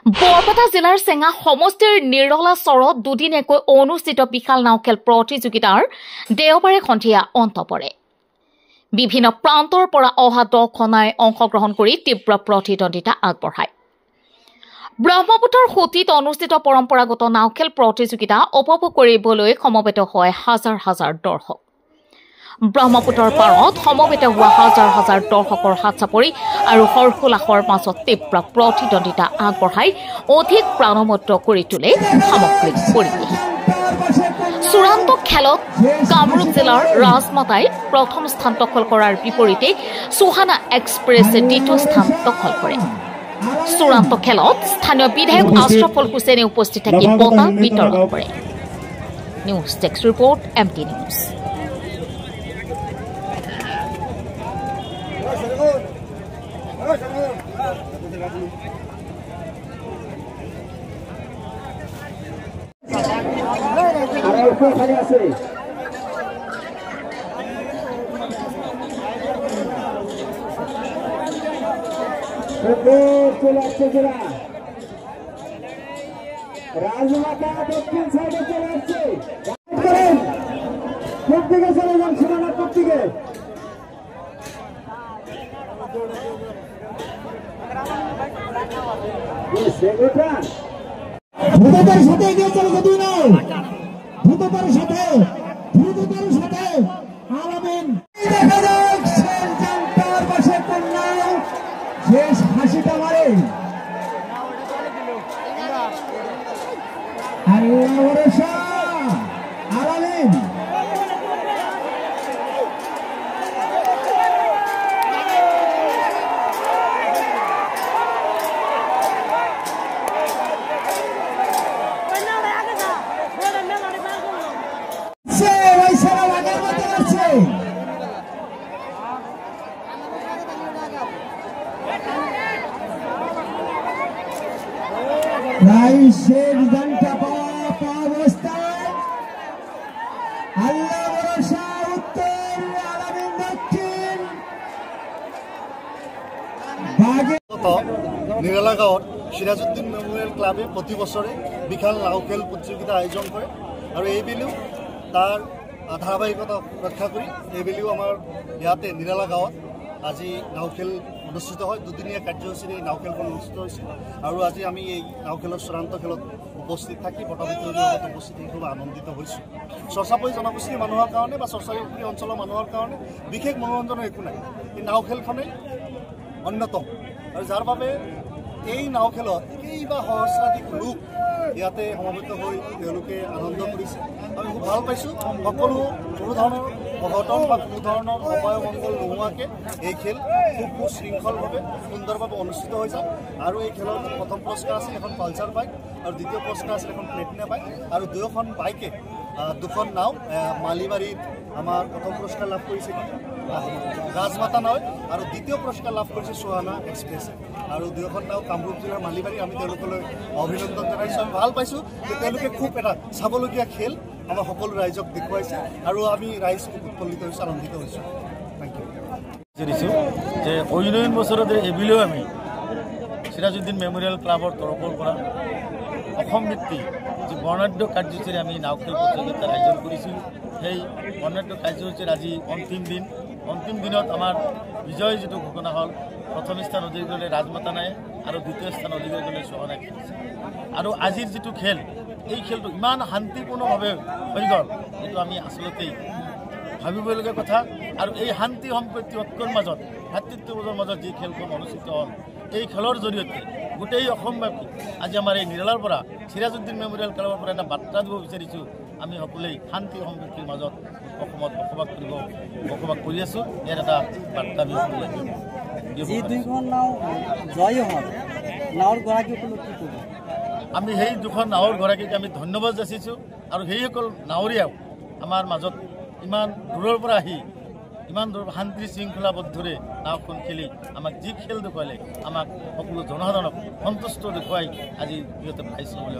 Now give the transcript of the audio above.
বৰপেটা জিলাৰ চেঙা সমষ্টিৰ নিৰলা চৰত দুদিনীয়াকৈ অনুষ্ঠিত বিশাল নাও খেল প্ৰতিযোগিতাৰ দেওবাৰে সন্ধিয়া অন্ত পৰে। বিভিন্ন প্ৰান্তৰ পৰা অহা দহখনাই অংশগ্ৰহণ কৰি তীব্ৰ প্ৰতিদ্বন্দ্বিতা আগবঢ়ায়। ব্ৰহ্মপুত্ৰৰ সুঁতিত অনুষ্ঠিত পৰম্পৰাগত নাও খেল প্ৰতিযোগিতা উপভোগ কৰিবলৈ সমবেত হয় হাজাৰ হাজাৰ দৰ্শক। ব্ৰহ্মপুত্ৰৰ পাৰত সমবেত হোৱা হাজাৰ হাজাৰ দৰ্শকৰ হাত চাপৰি আৰু হৰ্ষোল্লাসৰ মাজত তীব্ৰ প্ৰতিদ্বন্দ্বিতা আগবঢ়াই অধিক প্ৰাণবন্ত কৰি তোলে সামগ্ৰিক পৰিৱেশ। চূড়ান্ত খেলত কামৰূপ জিলাৰ ৰাজমাতাই প্ৰথম স্থান দখল কৰাৰ বিপৰীতে সুহানা এক্সপ্ৰেছে দ্বিতীয় স্থান দখল কৰে। চূড়ান্ত খেলত স্থানীয় বিধায়ক আশ্ৰফুল হুছেইনে উপস্থিত থাকি বঁটা বিতৰণ কৰে। News desk report MT news. রাজমাতা দক্ষিণ সাইডে চলে আসছে, প্রত্যেকে চলে যান সীমানার প্রত্যেকে। দ্রুততার সাথে এগিয়ে চলেছে দুই নাও, দ্রুততার সাথে আলামিন দেখা যাক জান্তার পাশে কন্যা শেষ হাসিটা মারে। আল্লাহ ভরসা আলামিন নিরালা গাঁৱত সিরাজউদ্দিন মেমোরিয়াল ক্লাবে প্রতি বছরে বিশাল নাও খেল প্রতিযোগিতা আয়োজন করে আর এইবেলিও তার ধারাবাহিকতা রক্ষা করে এইবেলিও আমার ইয়াতে নিরালা গাঁৱত আজি নাও খেল অনুষ্ঠিত হয়। দুদিনীয়া কাৰ্যসূচীৰে এই নাও খেলখন অনুষ্ঠিত হৈছে আৰু আজি আমি এই নাও খেলৰ চূড়ান্ত খেলত উপস্থিত থাকি বঁটা বিতৰণৰ লগত উপস্থিত থাকি খুব আনন্দিত হৈছোঁ। চৰ্চাপৰি জনগোষ্ঠীৰ মানুহৰ কাৰণে বা চৰ্চাপৰি অঞ্চলৰ মানুহৰ কাৰণে বিশেষ মনোৰঞ্জনৰ একো নাই। এই নাও খেলখনেই অন্যতম আৰু যাৰ বাবে এই নাও খেলত কেইবা সহস্ৰাধিক লোক ইয়াতে সমবেত হৈ তেওঁলোকে আনন্দ কৰিছে। আমি খুব ভাল পাইছোঁ। সকলো কোনো ধৰণৰ অঘটন বা কোনো ধৰণৰ অপায় মংগল নোহোৱাকৈ এই খেল খুব সুশৃংখলভাৱে সুন্দৰভাৱে অনুষ্ঠিত হৈছে আৰু এই খেলত প্ৰথম পুৰস্কাৰ আছিল এখন পালচাৰ বাইক আৰু দ্বিতীয় পুৰস্কাৰ আছিল এখন প্লেটিনা বাইক আৰু দুয়োখন বাইকে দুখন নাও মালিবাৰীত আমাৰ প্ৰথম পুৰস্কাৰ লাভ কৰিছে ৰাজমাতা নাও আৰু দ্বিতীয় পুৰস্কাৰ লাভ কৰিছে সুহানা এক্সপ্ৰেছে আৰু দুয়োখন নাও কামৰূপ জিলাৰ মালিবাৰী। আমি তেওঁলোকলৈ অভিনন্দন জনাইছোঁ। আমি ভাল পাইছোঁ যে তেওঁলোকে খুব এটা চাবলগীয়া খেল আমাৰ সকলো ৰাইজক দেখুৱাইছে আৰু আমি ৰাইজ খুব উৎফুল্লিত হৈছোঁ, আনন্দিত হৈছোঁ। Thank you. দিছোঁ যে অন্যান্য বছৰত এইবুলিও আমি সিৰাজউদ্দিন মেমোৰিয়াল ক্লাবৰ তৰফৰ পৰা অসম ভিত্তিক যি বৰ্ণাঢ্য কাৰ্যসূচীৰে আমি নাও খেল প্ৰতিযোগিতাৰ আয়োজন কৰিছিলোঁ। সেই বৰ্ণাঢ্য কাৰ্যসূচীৰ আজি অন্তিম দিনত আমাৰ বিজয় যিটো ঘোষণা হ'ল, প্ৰথম স্থান অধিকাৰ কৰিলে ৰাজমাতা নায়ে আৰু দ্বিতীয় স্থান অধিকাৰ কৰিলে সুহানাই খেলিছে। আৰু আজিৰ যিটো খেল, এই খেলটো ইমান শান্তিপূৰ্ণভাৱে হৈ গ'ল, এইটো আমি আচলতে ভাবিবলগীয়া কথা। আৰু এই শান্তি সম্প্ৰীতি ঐক্যৰ মাজত ভাতৃত্ববোধৰ মাজত যি খেলখন অনুষ্ঠিত হ'ল, এই খেলৰ জৰিয়তে গোটেই অসমব্যাপী আজি আমাৰ এই নিৰালাৰ পৰা সিৰাজউদ্দিন মেমোৰিয়েল ক্লাবৰ পৰা এটা বাৰ্তা দিব বিচাৰিছোঁ। আমি সকলোৱে শান্তি সম্প্ৰীতিৰ মাজত অসমত বসবাস কৰি আছোঁ। ইয়াৰ এটা বাৰ্তা আমি সকলোৱে আমি সেই দুখন নাৱৰ গৰাকীক আমি ধন্যবাদ যাচিছোঁ আৰু সেইসকল নাৱৰীয়াও আমাৰ মাজত ইমান দূৰৰ পৰা আহি ইমান দূৰ শান্তি শৃংখলাবদ্ধৰে নাওখন খেলি আমাক যি খেল দেখুৱালে, আমাক সকলো জনসাধাৰণক সন্তুষ্ট দেখুৱাই আজি সিহঁতে পাইছোঁ বুলি